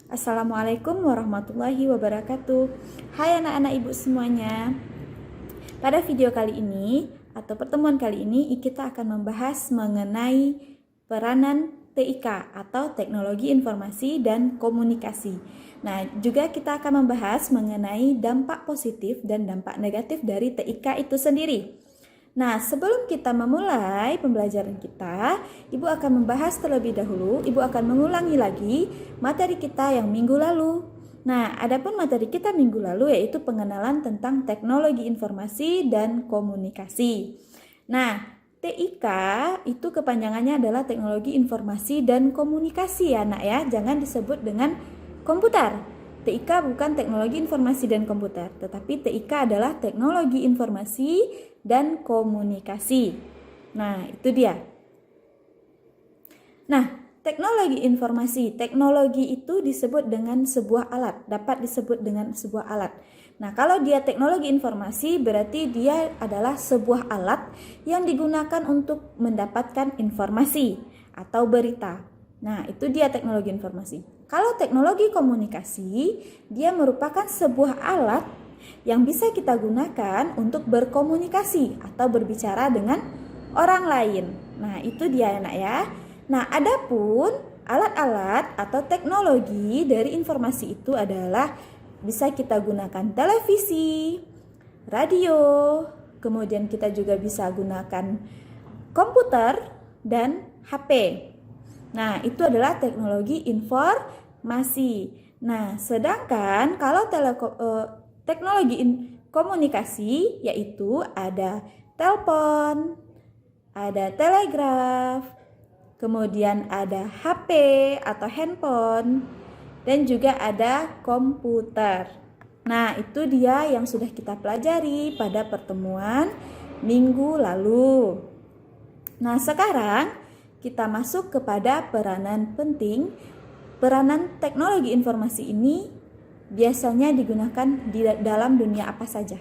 Assalamualaikum warahmatullahi wabarakatuh. Hai anak-anak ibu semuanya. Pada video kali ini atau pertemuan kali ini kita akan membahas mengenai peranan TIK atau Teknologi Informasi dan Komunikasi. Nah, juga kita akan membahas mengenai dampak positif dan dampak negatif dari TIK itu sendiri. Nah, sebelum kita memulai pembelajaran kita, Ibu akan membahas terlebih dahulu, Ibu akan mengulangi lagi materi kita yang minggu lalu. Nah, adapun materi kita minggu lalu yaitu pengenalan tentang teknologi informasi dan komunikasi. Nah, TIK itu kepanjangannya adalah teknologi informasi dan komunikasi ya nak ya, jangan disebut dengan komputer. TIK bukan teknologi informasi dan komputer, tetapi TIK adalah teknologi informasi dan komunikasi. Nah, itu dia. Nah, teknologi informasi, teknologi itu disebut dengan sebuah alat, dapat disebut dengan sebuah alat. Nah, kalau dia teknologi informasi berarti dia adalah sebuah alat yang digunakan untuk mendapatkan informasi atau berita. Nah, itu dia teknologi informasi. Kalau teknologi komunikasi, dia merupakan sebuah alat yang bisa kita gunakan untuk berkomunikasi atau berbicara dengan orang lain. Nah, itu dia anak ya. Nah, adapun alat-alat atau teknologi dari informasi itu adalah bisa kita gunakan televisi, radio, kemudian kita juga bisa gunakan komputer dan HP. Nah, itu adalah teknologi informasi. Nah, sedangkan kalau teknologi komunikasi yaitu ada telepon, ada telegraf, kemudian ada HP atau handphone, dan juga ada komputer. Nah, itu dia yang sudah kita pelajari pada pertemuan minggu lalu. Nah, sekarang kita masuk kepada peranan penting. Peranan teknologi informasi ini biasanya digunakan di dalam dunia apa saja.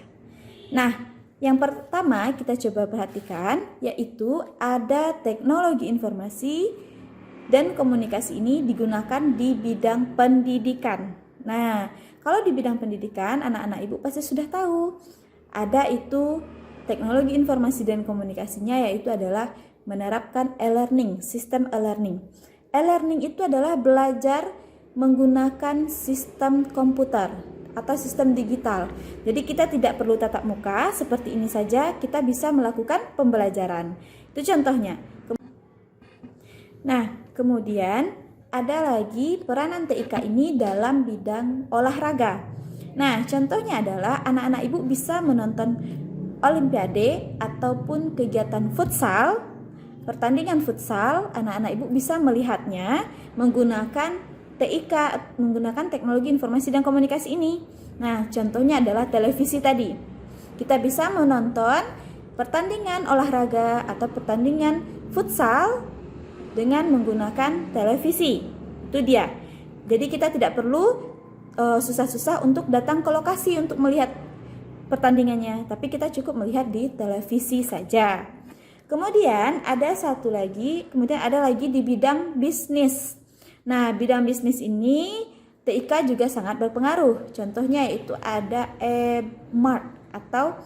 Nah, yang pertama kita coba perhatikan yaitu ada teknologi informasi dan komunikasi ini digunakan di bidang pendidikan. Nah, kalau di bidang pendidikan anak-anak ibu pasti sudah tahu. Ada itu teknologi informasi dan komunikasinya yaitu adalah menerapkan e-learning, sistem e-learning. E-learning itu adalah belajar menggunakan sistem komputer atau sistem digital. Jadi kita tidak perlu tatap muka, seperti ini saja kita bisa melakukan pembelajaran. Itu contohnya. Nah, kemudian ada lagi peranan TIK ini dalam bidang olahraga. Nah, contohnya adalah anak-anak ibu bisa menonton olimpiade ataupun kegiatan futsal. Pertandingan futsal, anak-anak ibu bisa melihatnya menggunakan TIK, menggunakan teknologi informasi dan komunikasi ini. Nah, contohnya adalah televisi tadi. Kita bisa menonton pertandingan olahraga atau pertandingan futsal dengan menggunakan televisi. Itu dia. Jadi kita tidak perlu susah-susah untuk datang ke lokasi untuk melihat pertandingannya, tapi kita cukup melihat di televisi saja. Kemudian ada lagi di bidang bisnis. Nah, bidang bisnis ini TIK juga sangat berpengaruh. Contohnya yaitu ada e-mart atau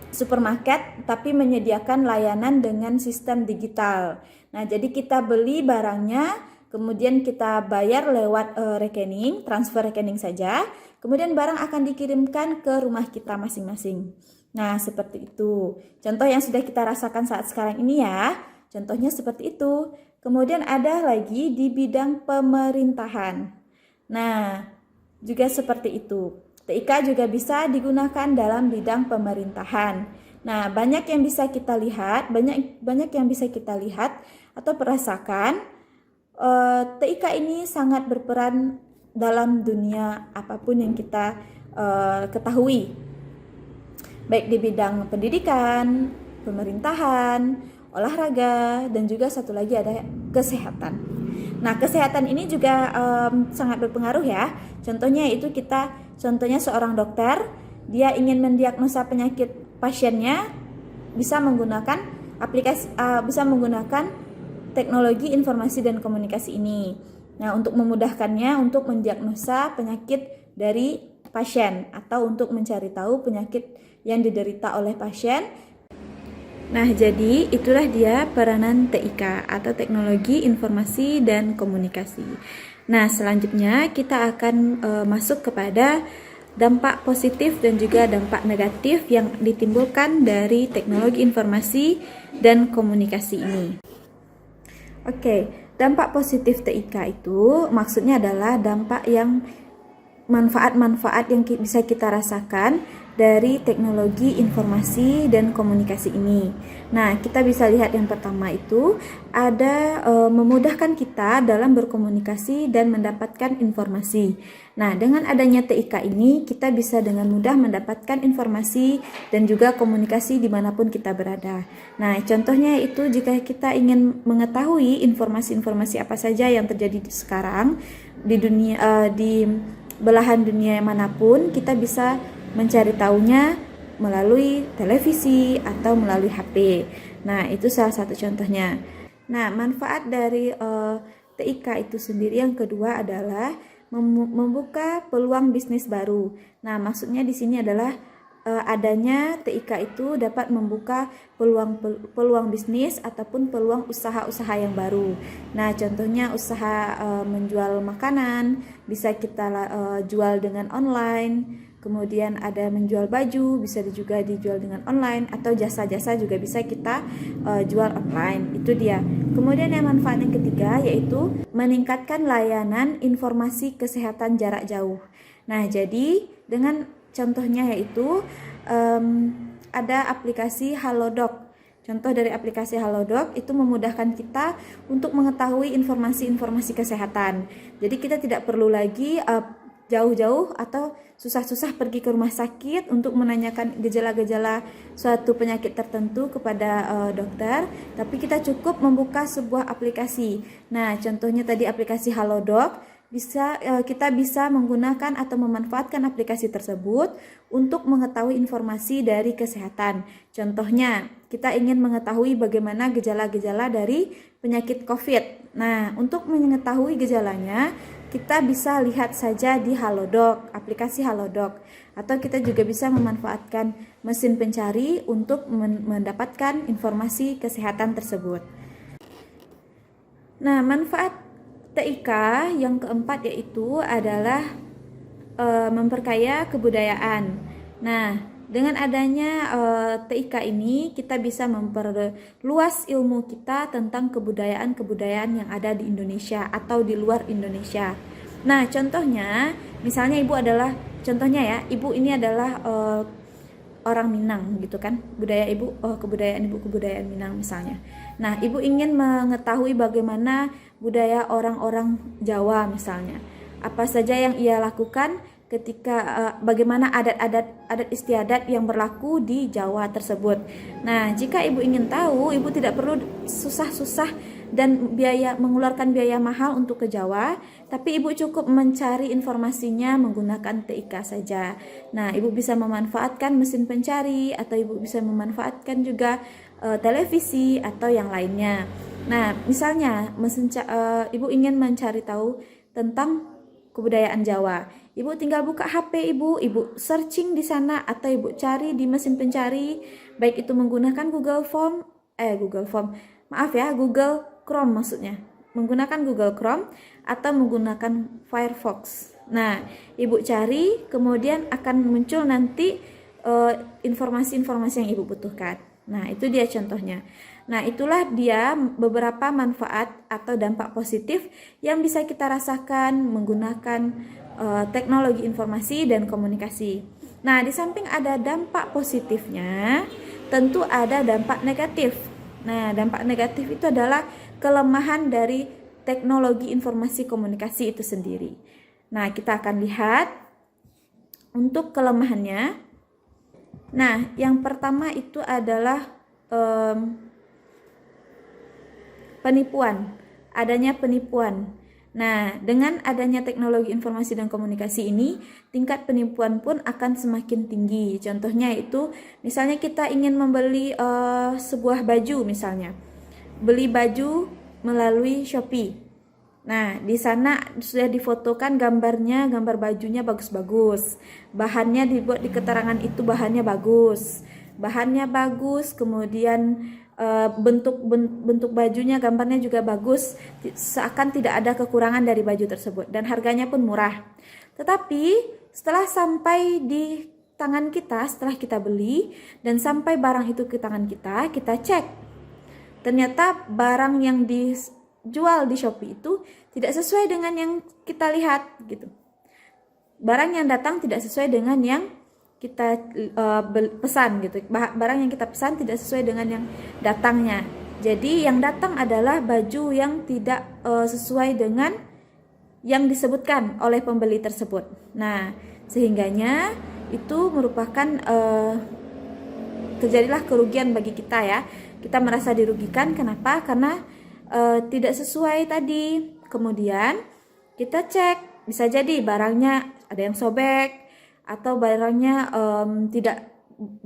supermarket tapi menyediakan layanan dengan sistem digital. Nah, jadi kita beli barangnya, kemudian kita bayar lewat rekening, transfer rekening saja. Kemudian barang akan dikirimkan ke rumah kita masing-masing. Nah, seperti itu. Contoh yang sudah kita rasakan saat sekarang ini ya. Contohnya seperti itu. Kemudian ada lagi di bidang pemerintahan. Nah, juga seperti itu. TIK juga bisa digunakan dalam bidang pemerintahan. Nah, banyak yang bisa kita lihat, banyak yang bisa kita lihat atau merasakan. TIK ini sangat berperan dalam dunia apapun yang kita ketahui. Baik di bidang pendidikan, pemerintahan, olahraga, dan juga satu lagi ada kesehatan. Nah, kesehatan ini juga sangat berpengaruh ya. Contohnya seorang dokter, dia ingin mendiagnosa penyakit pasiennya bisa menggunakan teknologi informasi dan komunikasi ini. Nah, untuk memudahkannya untuk mendiagnosa penyakit dari pasien atau untuk mencari tahu penyakit yang diderita oleh pasien. Nah, jadi itulah dia peranan TIK atau Teknologi Informasi dan Komunikasi. Nah, selanjutnya kita akan masuk kepada dampak positif dan juga dampak negatif yang ditimbulkan dari teknologi informasi dan komunikasi ini. Oke, dampak positif TIK itu maksudnya adalah dampak yang manfaat-manfaat yang bisa kita rasakan dari teknologi informasi dan komunikasi ini. Nah, kita bisa lihat yang pertama itu ada memudahkan kita dalam berkomunikasi dan mendapatkan informasi. Nah, dengan adanya TIK ini kita bisa dengan mudah mendapatkan informasi dan juga komunikasi dimanapun kita berada. Nah, contohnya itu jika kita ingin mengetahui informasi-informasi apa saja yang terjadi sekarang di dunia di belahan dunia manapun, kita bisa mencari tahunya melalui televisi atau melalui HP. Nah, itu salah satu contohnya. Nah, manfaat dari TIK itu sendiri yang kedua adalah membuka peluang bisnis baru. Nah, maksudnya di sini adalah adanya TIK itu dapat membuka peluang bisnis ataupun peluang usaha-usaha yang baru. Nah, contohnya usaha menjual makanan bisa kita jual dengan online. Kemudian ada menjual baju, bisa juga dijual dengan online, atau jasa-jasa juga bisa kita jual online. Itu dia. Kemudian yang manfaat yang ketiga yaitu meningkatkan layanan informasi kesehatan jarak jauh. Nah, jadi dengan contohnya yaitu ada aplikasi Halodoc. Contoh dari aplikasi Halodoc itu memudahkan kita untuk mengetahui informasi-informasi kesehatan. Jadi kita tidak perlu lagi jauh-jauh atau susah-susah pergi ke rumah sakit untuk menanyakan gejala-gejala suatu penyakit tertentu kepada dokter, tapi kita cukup membuka sebuah aplikasi. Nah, contohnya tadi aplikasi Halodoc, kita bisa menggunakan atau memanfaatkan aplikasi tersebut untuk mengetahui informasi dari kesehatan. Contohnya, kita ingin mengetahui bagaimana gejala-gejala dari penyakit COVID. Nah, untuk mengetahui gejalanya, kita bisa lihat saja di Halodoc, aplikasi Halodoc, atau kita juga bisa memanfaatkan mesin pencari untuk mendapatkan informasi kesehatan tersebut. Nah, manfaat TIK yang keempat yaitu adalah memperkaya kebudayaan. Nah, dengan adanya TIK ini kita bisa memperluas ilmu kita tentang kebudayaan-kebudayaan yang ada di Indonesia atau di luar Indonesia. Nah, contohnya, misalnya ibu ini adalah orang Minang gitu kan, kebudayaan Minang misalnya. Nah, ibu ingin mengetahui bagaimana budaya orang-orang Jawa misalnya. Apa saja yang ia lakukan ketika bagaimana adat istiadat yang berlaku di Jawa tersebut. Nah, jika ibu ingin tahu, ibu tidak perlu susah-susah dan mengeluarkan biaya mahal untuk ke Jawa, tapi ibu cukup mencari informasinya menggunakan TIK saja. Nah, ibu bisa memanfaatkan mesin pencari atau ibu bisa memanfaatkan juga televisi atau yang lainnya. Nah, misalnya ibu ingin mencari tahu tentang kebudayaan Jawa. Ibu tinggal buka HP ibu searching di sana atau ibu cari di mesin pencari, baik itu menggunakan Google Chrome maksudnya. Menggunakan Google Chrome atau menggunakan Firefox. Nah, ibu cari, kemudian akan muncul nanti informasi-informasi yang ibu butuhkan. Nah, itu dia contohnya. Nah, itulah dia beberapa manfaat atau dampak positif yang bisa kita rasakan menggunakan teknologi informasi dan komunikasi. Nah, di samping ada dampak positifnya, tentu ada dampak negatif. Nah, dampak negatif itu adalah kelemahan dari teknologi informasi komunikasi itu sendiri. Nah, kita akan lihat untuk kelemahannya. Nah, yang pertama itu adalah penipuan, adanya penipuan. Nah, dengan adanya teknologi informasi dan komunikasi ini, tingkat penipuan pun akan semakin tinggi. Contohnya itu, misalnya kita ingin membeli sebuah baju misalnya. Beli baju melalui Shopee. Nah, di sana sudah difotokan gambarnya, gambar bajunya bagus-bagus. Bahannya dibuat di keterangan itu bahannya bagus. Bahannya bagus, kemudian bentuk bajunya, gambarnya juga bagus. Seakan tidak ada kekurangan dari baju tersebut dan harganya pun murah. Tetapi setelah sampai di tangan kita, setelah kita beli dan sampai barang itu ke tangan kita, kita cek. Ternyata barang yang dijual di Shopee itu tidak sesuai dengan yang kita lihat gitu. Barang yang datang tidak sesuai dengan yang kita pesan gitu. Barang yang kita pesan tidak sesuai dengan yang datangnya. Jadi yang datang adalah baju yang tidak sesuai dengan yang disebutkan oleh pembeli tersebut. Nah, sehingganya itu merupakan terjadilah kerugian bagi kita ya. Kita merasa dirugikan. Kenapa? Karena tidak sesuai tadi. Kemudian kita cek, bisa jadi barangnya ada yang sobek atau barangnya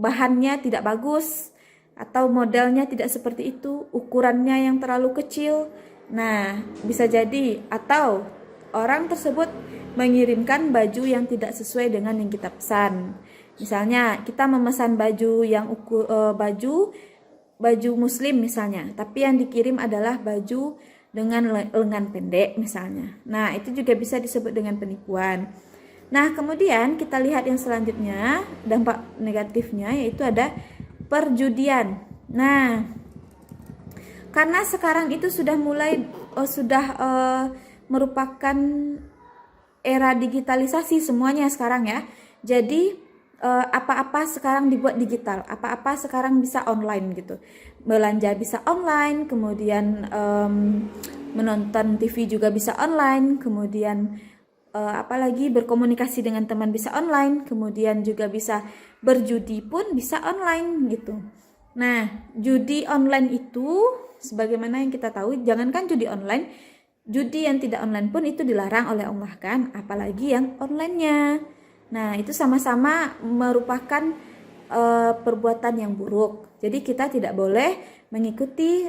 bahannya tidak bagus atau modelnya tidak seperti itu, ukurannya yang terlalu kecil. Nah, bisa jadi atau orang tersebut mengirimkan baju yang tidak sesuai dengan yang kita pesan. Misalnya kita memesan baju yang baju muslim misalnya, tapi yang dikirim adalah baju dengan lengan pendek misalnya. Nah, itu juga bisa disebut dengan penipuan. Nah, kemudian kita lihat yang selanjutnya, dampak negatifnya yaitu ada perjudian. Nah, karena sekarang itu sudah mulai merupakan era digitalisasi semuanya sekarang ya. Jadi apa-apa sekarang dibuat digital, apa-apa sekarang bisa online gitu. Belanja bisa online, kemudian menonton TV juga bisa online, kemudian apalagi berkomunikasi dengan teman bisa online, kemudian juga bisa berjudi pun bisa online gitu. Nah, judi online itu sebagaimana yang kita tahu, jangankan judi online, judi yang tidak online pun itu dilarang oleh Allah kan, apalagi yang online-nya. Nah, itu sama-sama merupakan perbuatan yang buruk. Jadi kita tidak boleh mengikuti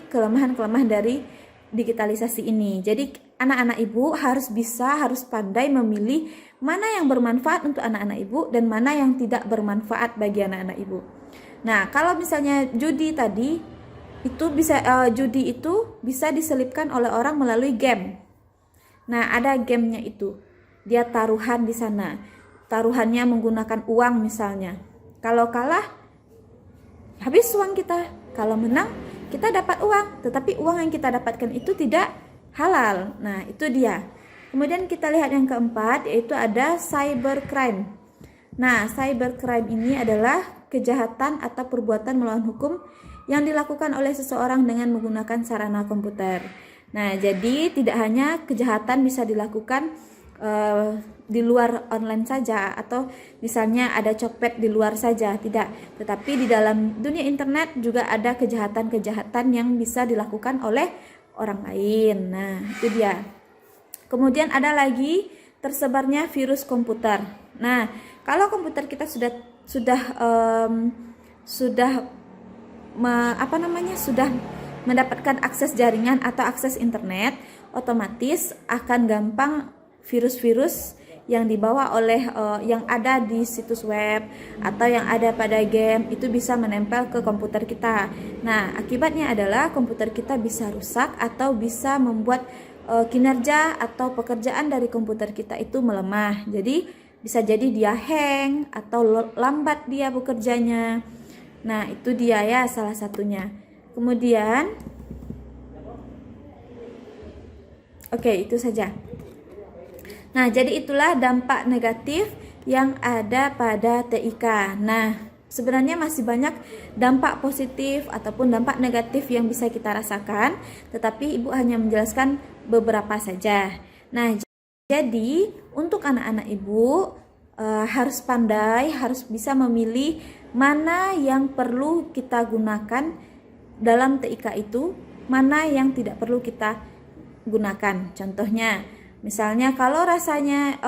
kelemahan-kelemahan dari digitalisasi ini. Jadi anak-anak ibu harus pandai memilih mana yang bermanfaat untuk anak-anak ibu dan mana yang tidak bermanfaat bagi anak-anak ibu. Nah, kalau misalnya judi tadi itu judi itu bisa diselipkan oleh orang melalui game. Nah, ada gamenya itu. Dia taruhan di sana. Taruhannya menggunakan uang misalnya. Kalau kalah, habis uang kita. Kalau menang, kita dapat uang. Tetapi uang yang kita dapatkan itu tidak halal. Nah, itu dia. Kemudian kita lihat yang keempat, yaitu ada cybercrime. Nah, cybercrime ini adalah kejahatan atau perbuatan melawan hukum yang dilakukan oleh seseorang dengan menggunakan sarana komputer. Nah, jadi tidak hanya kejahatan bisa dilakukan di luar online saja atau misalnya ada copet di luar saja, tidak, tetapi di dalam dunia internet juga ada kejahatan-kejahatan yang bisa dilakukan oleh orang lain. Nah, itu dia. Kemudian ada lagi tersebarnya virus komputer. Nah, kalau komputer kita sudah mendapatkan akses jaringan atau akses internet, otomatis akan gampang virus-virus yang dibawa oleh yang ada di situs web atau yang ada pada game itu bisa menempel ke komputer kita. Nah, akibatnya adalah komputer kita bisa rusak atau bisa membuat kinerja atau pekerjaan dari komputer kita itu melemah. Jadi bisa jadi dia hang atau lambat dia bekerjanya. Nah, itu dia ya salah satunya. Kemudian itu saja. Nah, jadi itulah dampak negatif yang ada pada TIK. Nah, sebenarnya masih banyak dampak positif ataupun dampak negatif yang bisa kita rasakan, tetapi Ibu hanya menjelaskan beberapa saja. Nah, jadi untuk anak-anak Ibu harus pandai, harus bisa memilih mana yang perlu kita gunakan dalam TIK itu, mana yang tidak perlu kita gunakan. Contohnya, misalnya kalau rasanya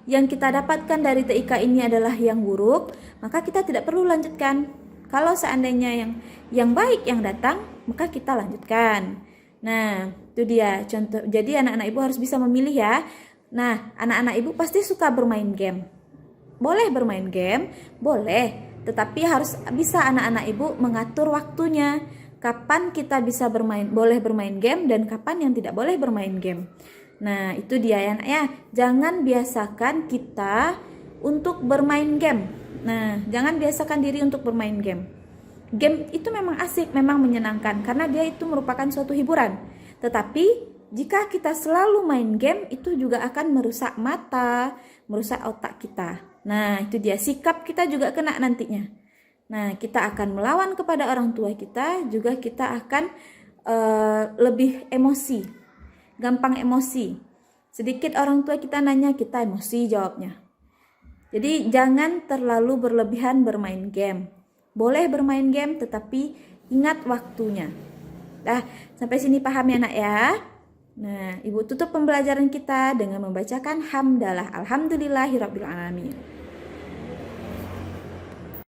yang kita dapatkan dari TIK ini adalah yang buruk, maka kita tidak perlu lanjutkan. Kalau seandainya yang baik yang datang, maka kita lanjutkan. Nah, Itu dia contoh. Jadi anak-anak ibu harus bisa memilih ya. Nah, anak-anak ibu pasti suka bermain game. Boleh bermain game, boleh. Tetapi harus bisa anak-anak ibu mengatur waktunya. Kapan kita bisa boleh bermain game dan kapan yang tidak boleh bermain game. Nah, itu dia ya, Nak ya. Jangan biasakan kita untuk bermain game. Nah, jangan biasakan diri untuk bermain game. Game itu memang asik, memang menyenangkan karena dia itu merupakan suatu hiburan. Tetapi jika kita selalu main game itu juga akan merusak mata, merusak otak kita. Nah, itu dia, sikap kita juga kena nantinya. Nah, kita akan melawan kepada orang tua kita, juga kita akan lebih emosi, gampang emosi. Sedikit orang tua kita nanya, kita emosi jawabnya. Jadi jangan terlalu berlebihan bermain game. Boleh bermain game tetapi ingat waktunya. Nah, sampai sini paham ya, Nak ya? Nah, Ibu tutup pembelajaran kita dengan membacakan hamdalah. Alhamdulillahirabbil alamin.